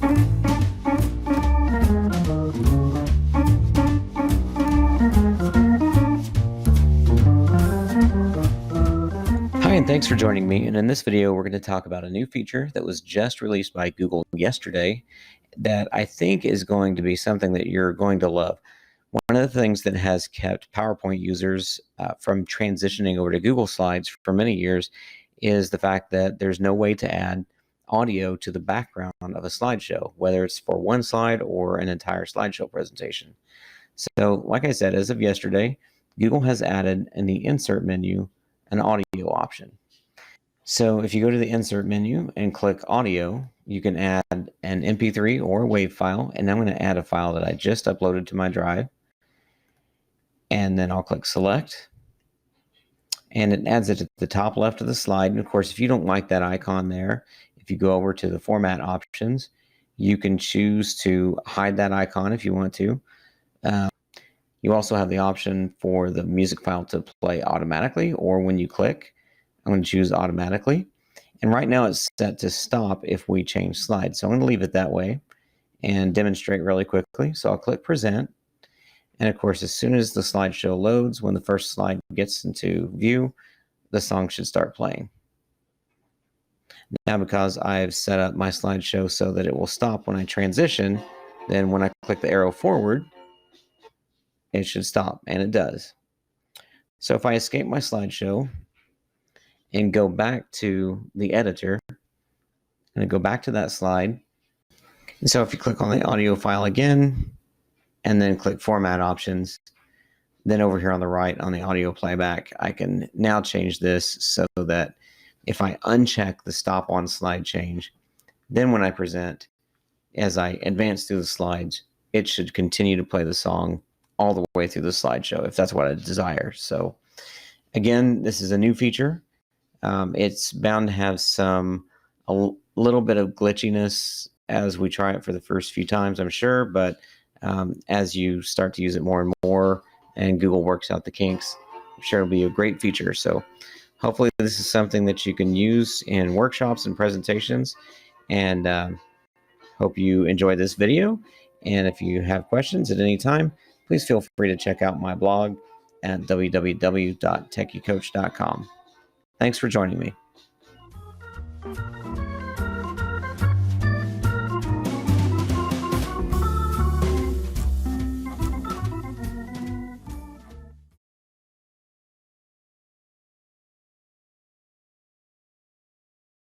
Hi, and thanks for joining me. And in this video, we're going to talk about a new feature that was just released by Google yesterday that I think is going to be something that you're going to love. One of the things that has kept PowerPoint users from transitioning over to Google Slides for many years is the fact that there's no way to add audio to the background of a slideshow, whether it's for one slide or an entire slideshow presentation. So, like I said, as of yesterday, Google has added in the Insert menu an audio option. So if you go to the Insert menu and click Audio, you can add an MP3 or a WAV file, and I'm going to add a file that I just uploaded to my drive. And then I'll click Select, and it adds it to the top left of the slide. And of course, if you don't like that icon there, if you go over to the Format options, you can choose to hide that icon if you want to. You also have the option for the music file to play automatically, or when you click, I'm going to choose automatically. And right now it's set to stop if we change slides. So I'm going to leave it that way and demonstrate really quickly. So I'll click Present. And of course, as soon as the slideshow loads, when the first slide gets into view, the song should start playing. Now, because I've set up my slideshow so that it will stop when I transition, then when I click the arrow forward, it should stop, and it does. So if I escape my slideshow and go back to the editor, and go back to that slide, and so if you click on the audio file again, and then click Format Options, then over here on the right on the audio playback, I can now change this so that if I uncheck the Stop on Slide change, then when I present, as I advance through the slides, it should continue to play the song all the way through the slideshow if that's what I desire. So again, this is a new feature. It's bound to have a little bit of glitchiness as we try it for the first few times, I'm sure, but as you start to use it more and more and Google works out the kinks, I'm sure it'll be a great feature. So hopefully this is something that you can use in workshops and presentations, and hope you enjoy this video. And if you have questions at any time, please feel free to check out my blog at www.techycoach.com. Thanks for joining me.